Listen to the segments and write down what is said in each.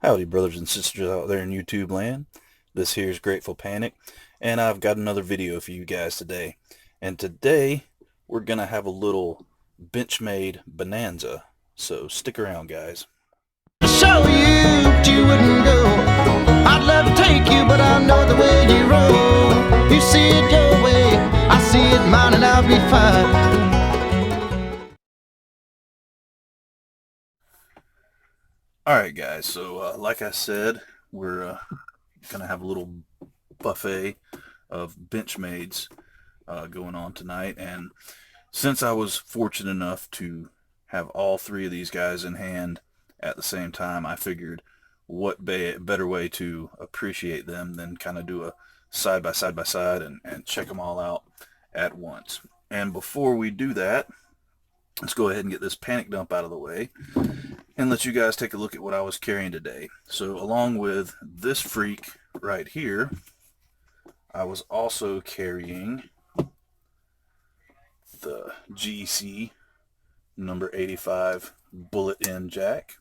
Howdy, brothers and sisters out there in YouTube land. This here's Grateful Panic, and I've got another video for you guys today. And today, we're going to have a little Benchmade bonanza. So stick around, guys. Show you, but you wouldn't go. I'd love to take you, but I know the way you roll. You see it your way, I see it mine, and I'll be fine. Alright, guys, so like I said, we're going to have a little buffet of Benchmades going on tonight. And since I was fortunate enough to have all three of these guys in hand at the same time, I figured what better way to appreciate them than kind of do a side by side and check them all out at once. And before we do that, let's go ahead and get this panic dump out of the way and let you guys take a look at what I was carrying today. So along with this freak right here, I was also carrying the GC number 85 bullet end jack.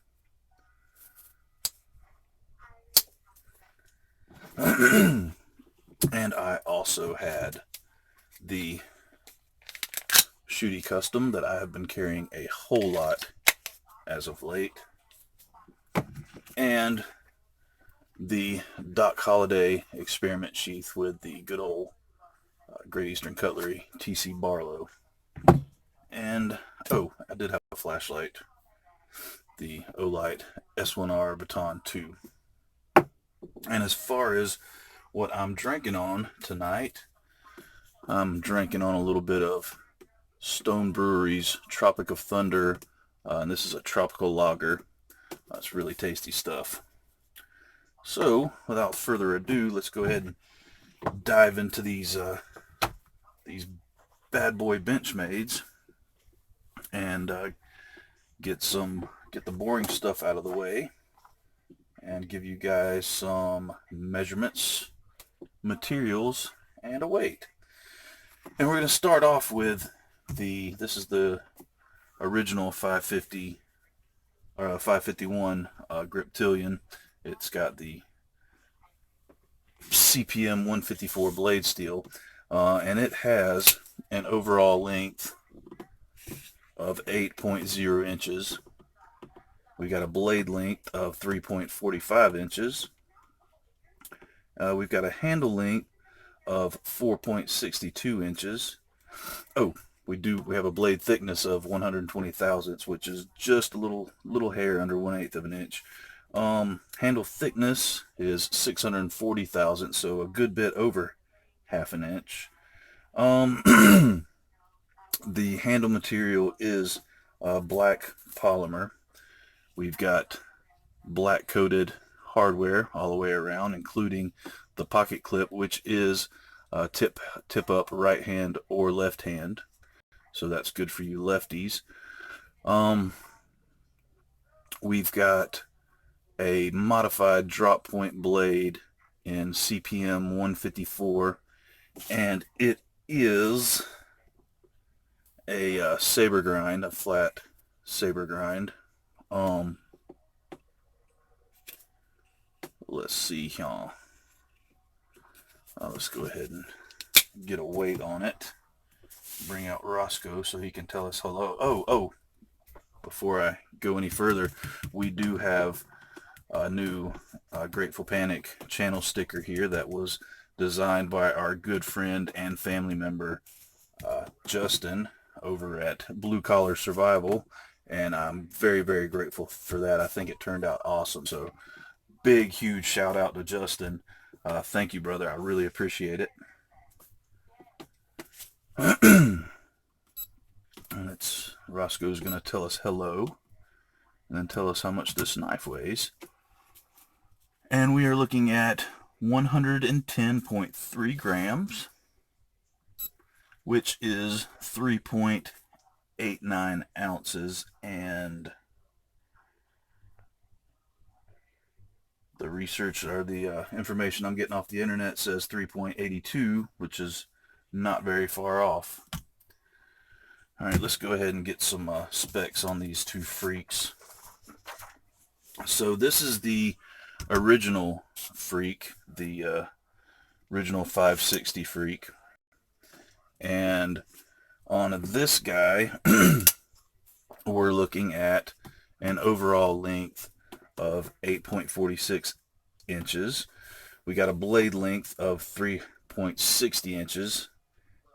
And I also had the Shooty Custom that I have been carrying a whole lot as of late, and the Doc Holladay experiment sheath with the good old Great Eastern Cutlery TC Barlow. And oh, I did have a flashlight, the Olight S1R Baton 2. And as far as what I'm drinking on tonight, I'm drinking on a little bit of Stone Brewery's Tropic of Thunder, and this is a tropical lager. It's really tasty stuff. So, without further ado, let's go ahead and dive into these bad boy Benchmades and get the boring stuff out of the way and give you guys some measurements, materials, and a weight. And we're going to start off with this is the original 550 or 551 Griptillian. It's got the CPM 154 blade steel, and it has an overall length of 8.0 inches. We got a blade length of 3.45 inches. We've got a handle length of 4.62 inches. Oh, we have a blade thickness of 120 thousandths, which is just a little hair under 1/8 of an inch. Handle thickness is 640 thousandths, so a good bit over half an inch. The handle material is black polymer. We've got black coated hardware all the way around, including the pocket clip, which is tip up right hand or left hand, so that's good for you lefties. We've got a modified drop point blade in CPM 154, and it is a saber grind, a flat saber grind. Let's see here. Let's go ahead and get a weight on it. Bring out Roscoe so he can tell us hello. Oh, before I go any further, we do have a new Grateful Panic channel sticker here that was designed by our good friend and family member Justin over at Blue Collar Survival, and I'm very, very grateful for that. I think it turned out awesome. So big, huge shout out to Justin. Thank you, brother. I really appreciate it. And Roscoe's going to tell us hello and then tell us how much this knife weighs. And we are looking at 110.3 grams, which is 3.89 ounces, and the research or the information I'm getting off the internet says 3.82, which is not very far off. Alright, let's go ahead and get some specs on these two freaks. So this is the original Freek, the original 560 Freek. And on this guy, we're looking at an overall length of 8.46 inches. We got a blade length of 3.60 inches,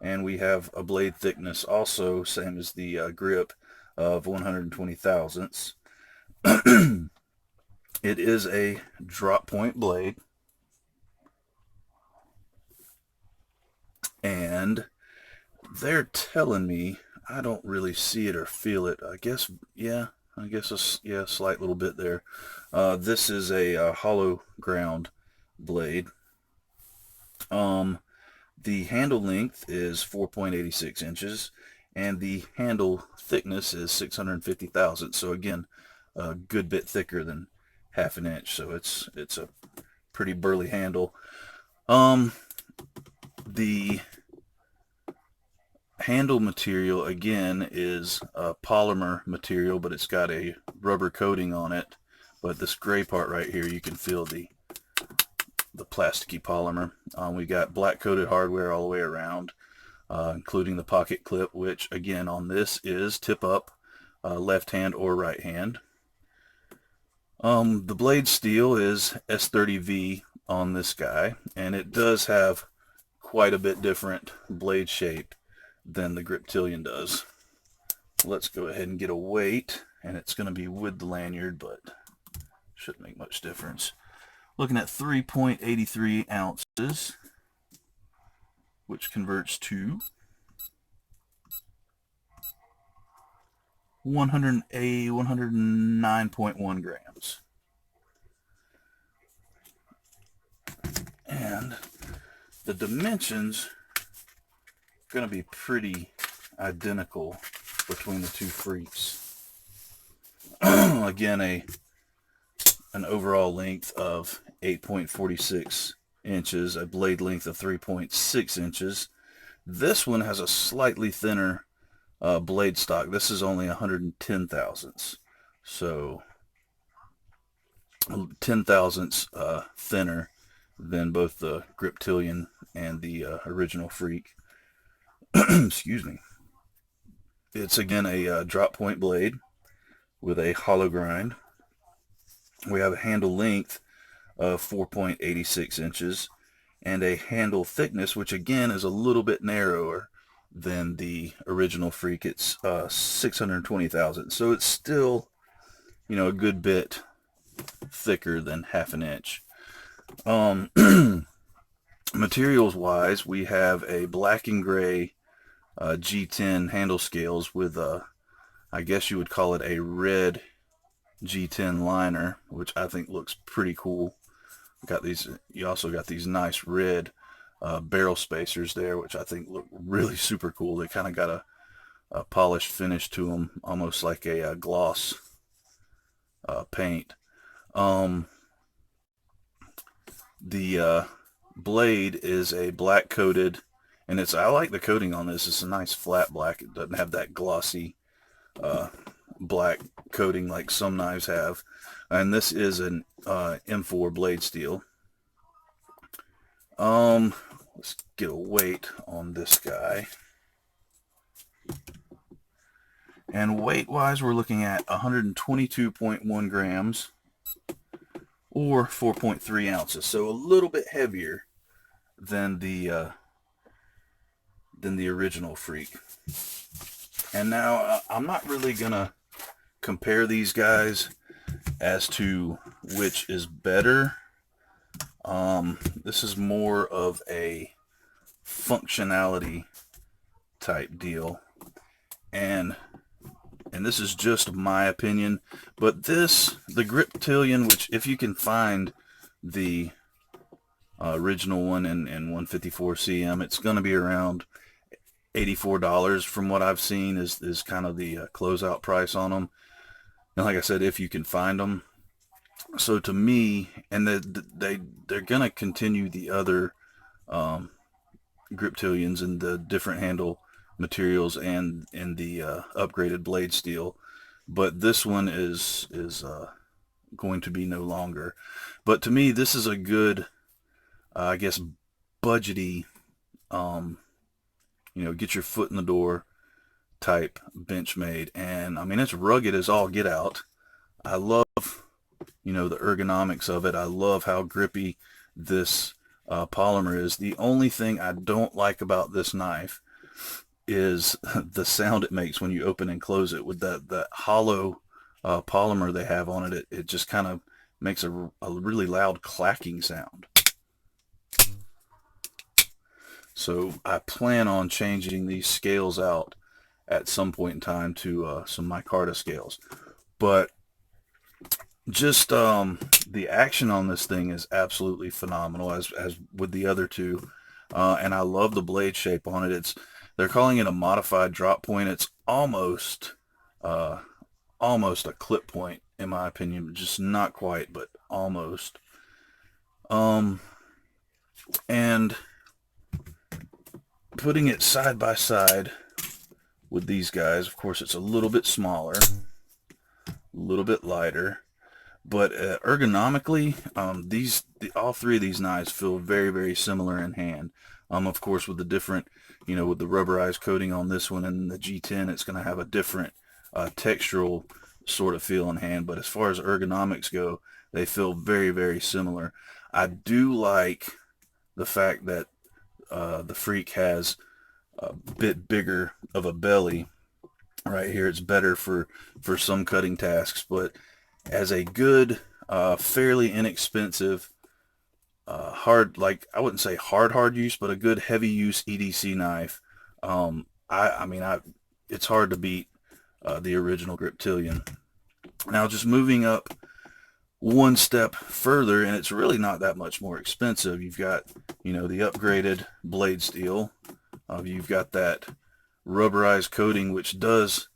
and we have a blade thickness also, same as the grip, of 120 thousandths. It is a drop point blade, and they're telling me, I don't really see it or feel it. I guess, yeah, a slight little bit there. This is a hollow ground blade. The handle length is 4.86 inches, and the handle thickness is 650 thousandths. So again, a good bit thicker than half an inch. So it's a pretty burly handle. The handle material again is a polymer material, but it's got a rubber coating on it. But this gray part right here, you can feel the plasticky polymer. We got black coated hardware all the way around, including the pocket clip, which again on this is tip up, left hand or right hand. The blade steel is S30V on this guy, and it does have quite a bit different blade shape than the Griptillian does. Let's go ahead and get a weight, and it's going to be with the lanyard, but shouldn't make much difference. Looking at 3.83 ounces, which converts to 109.1 grams. And the dimensions are going to be pretty identical between the two Freeks. Again, an overall length of 8.46 inches, a blade length of 3.6 inches. This one has a slightly thinner blade stock. This is only 110 thousandths, so 10 thousandths thinner than both the Griptillian and the original Freek. Excuse me. It's again a drop point blade with a hollow grind. We have a handle length of 4.86 inches and a handle thickness, which again is a little bit narrower than the original Freek. It's 620 thousandths, so it's still, a good bit thicker than half an inch. Materials wise, we have a black and gray G10 handle scales with I guess you would call it a red G10 liner, which I think looks pretty cool. You also got these nice red barrel spacers there, which I think look really super cool. They kind of got a polished finish to them, almost like a gloss paint. The blade is a black coated, and I like the coating on this. It's a nice flat black. It doesn't have that glossy black coating like some knives have. And this is an M4 blade steel. Let's get a weight on this guy. And weight wise, we're looking at 122.1 grams or 4.3 ounces. So a little bit heavier than the original Freek. And now I'm not really gonna compare these guys as to which is better. This is more of a functionality type deal, and this is just my opinion, but the Griptillian, which if you can find the original one in 154 cm, it's going to be around $84 from what I've seen is kind of the closeout price on them. And like I said, if you can find them. So to me, and they're going to continue the other Griptillians and the different handle materials and in the upgraded blade steel, but this one is going to be no longer. But to me, this is a good, I guess, budgety, get your foot in the door type Benchmade. And I mean, it's rugged as all get out. I love, the ergonomics of it. I love how grippy this polymer is. The only thing I don't like about this knife is the sound it makes when you open and close it with that hollow polymer they have on it. It just kind of makes a really loud clacking sound. So I plan on changing these scales out at some point in time to some micarta scales. But just the action on this thing is absolutely phenomenal, as with the other two. And I love the blade shape on it. They're calling it a modified drop point. It's almost a clip point in my opinion, just not quite, but almost. And putting it side by side with these guys, of course, it's a little bit smaller, a little bit lighter, but ergonomically, all three of these knives feel very, very similar in hand. Of course, with the different, with the rubberized coating on this one and the G10, it's going to have a different textural sort of feel in hand. But as far as ergonomics go, they feel very, very similar. I do like the fact that the Freek has a bit bigger of a belly right here. It's better for some cutting tasks, but as a good, fairly inexpensive, I wouldn't say hard use, but a good heavy use EDC knife. It's hard to beat the original Griptillian. Now, just moving up one step further, and it's really not that much more expensive. You've got, the upgraded blade steel. You've got that rubberized coating, which does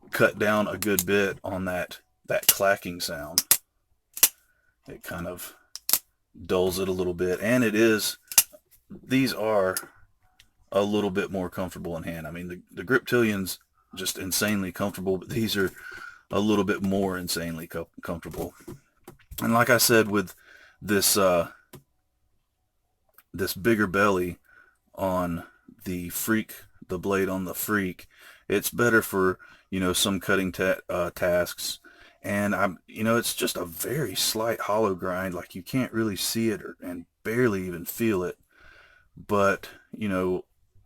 cut down a good bit on that clacking sound. It kind of dulls it a little bit, and these are a little bit more comfortable in hand. I mean, the Griptillian's just insanely comfortable, but these are a little bit more insanely comfortable. And like I said, with this this bigger belly on the Freek, the blade on the Freek, it's better for some cutting tasks. And it's just a very slight hollow grind. Like, you can't really see it and barely even feel it. But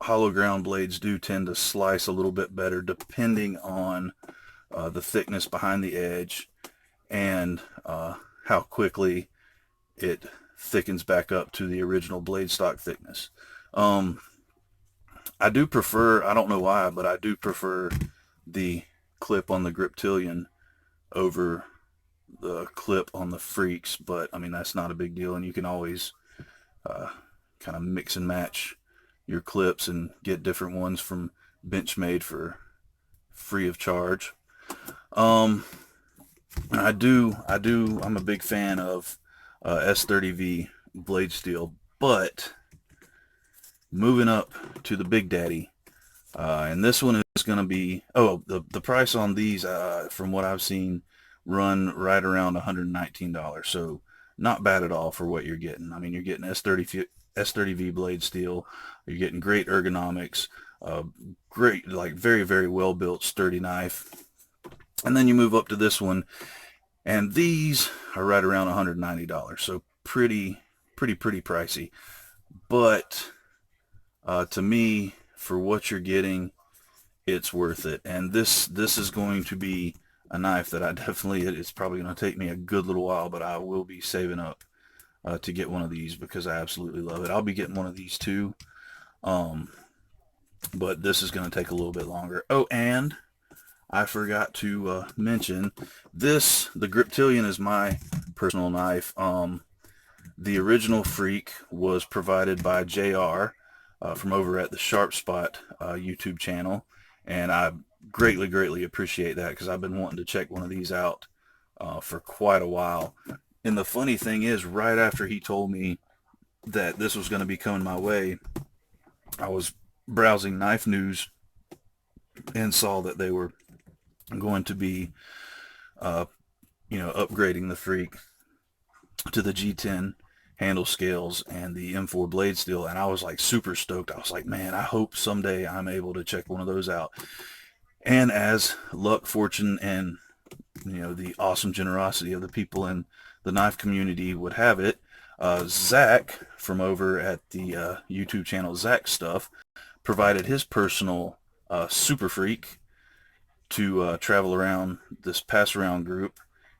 hollow ground blades do tend to slice a little bit better depending on the thickness behind the edge and how quickly it thickens back up to the original blade stock thickness. I do prefer, I don't know why, but I do prefer the clip on the Griptillian over the clip on the Freeks, but I mean, that's not a big deal, and you can always kind of mix and match your clips and get different ones from Benchmade for free of charge. I'm a big fan of S30V blade steel, but moving up to the Big Daddy, and this one is going to be, the price on these, from what I've seen, run right around $119, so not bad at all for what you're getting. I mean, you're getting S30V blade steel, you're getting great ergonomics, great, like, very, very well built, sturdy knife. And then you move up to this one, and these are right around $190, so pretty pricey. But to me, for what you're getting, it's worth it. And this is going to be a knife that it's probably going to take me a good little while, but I will be saving up to get one of these because I absolutely love it. I'll be getting one of these too, but this is going to take a little bit longer. Oh, and I forgot to mention this. The Griptillian is my personal knife. The original Freek was provided by JR from over at the Sharp Spot YouTube channel, and I greatly appreciate that because I've been wanting to check one of these out for quite a while. And the funny thing is, right after he told me that this was going to be coming my way, I was browsing knife news and saw that they were going to be upgrading the Freek to the G10 handle scales and the M4 blade steel, and I was like super stoked. I was like, man, I hope someday I'm able to check one of those out. And as luck, fortune, and the awesome generosity of the people in the knife community would have it, Zach from over at the YouTube channel Zach Stuff provided his personal Super Freak to travel around this pass around group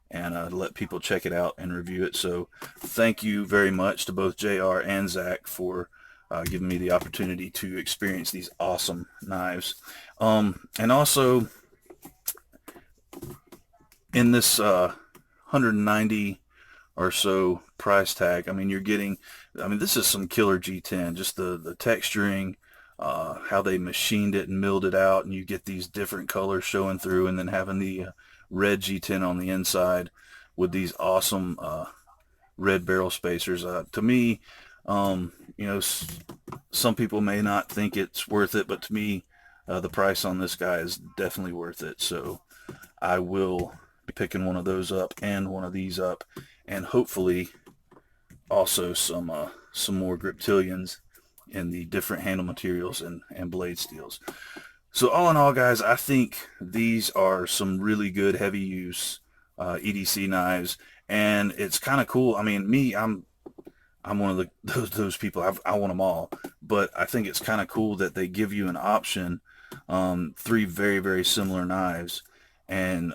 and let people check it out and review it. So thank you very much to both JR and Zach for giving me the opportunity to experience these awesome knives. And also in this 190 or so price tag, I mean, you're getting, this is some killer G10, just the texturing, how they machined it and milled it out, and you get these different colors showing through, and then having the red G10 on the inside with these awesome red barrel spacers. To me, some people may not think it's worth it, but to me, the price on this guy is definitely worth it. So I will be picking one of those up and one of these up, and hopefully also some more Griptillians in the different handle materials and blade steels. So all in all, guys, I think these are some really good heavy use EDC knives, and it's kind of cool. I mean, I'm one of those people. I want them all, but I think it's kind of cool that they give you an option, 3 very, very similar knives, and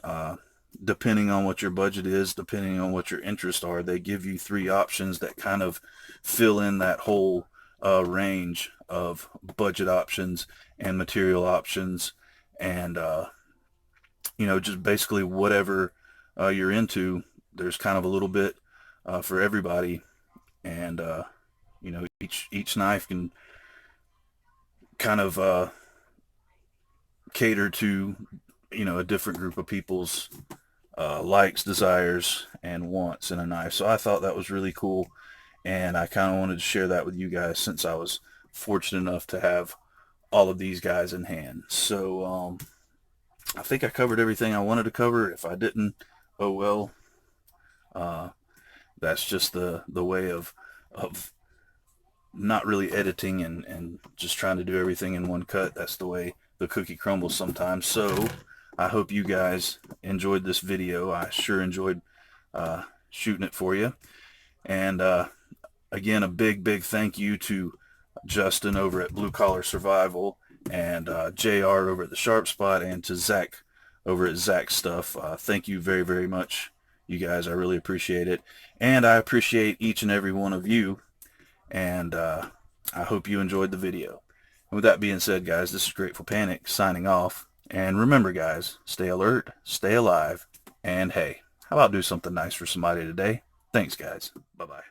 depending on what your budget is, depending on what your interests are, they give you 3 options that kind of fill in that whole range of budget options and material options, and just basically whatever you're into. There's kind of a little bit for everybody, and each knife can kind of cater to a different group of people's likes, desires, and wants in a knife. So I thought that was really cool, and I kind of wanted to share that with you guys since I was fortunate enough to have all of these guys in hand. So I think I covered everything I wanted to cover. If I didn't, oh well. That's just the way of not really editing and just trying to do everything in one cut. That's the way the cookie crumbles sometimes. So I hope you guys enjoyed this video. I sure enjoyed shooting it for you. And again, a big thank you to Justin over at Blue Collar Survival, and JR over at the Sharp Spot, and to Zach over at Zach Stuff. Thank you very much, you guys. I really appreciate it, and I appreciate each and every one of you, and I hope you enjoyed the video. And with that being said, guys, this is Grateful Panic signing off, and remember, guys, stay alert, stay alive, and hey, how about do something nice for somebody today? Thanks, guys. Bye-bye.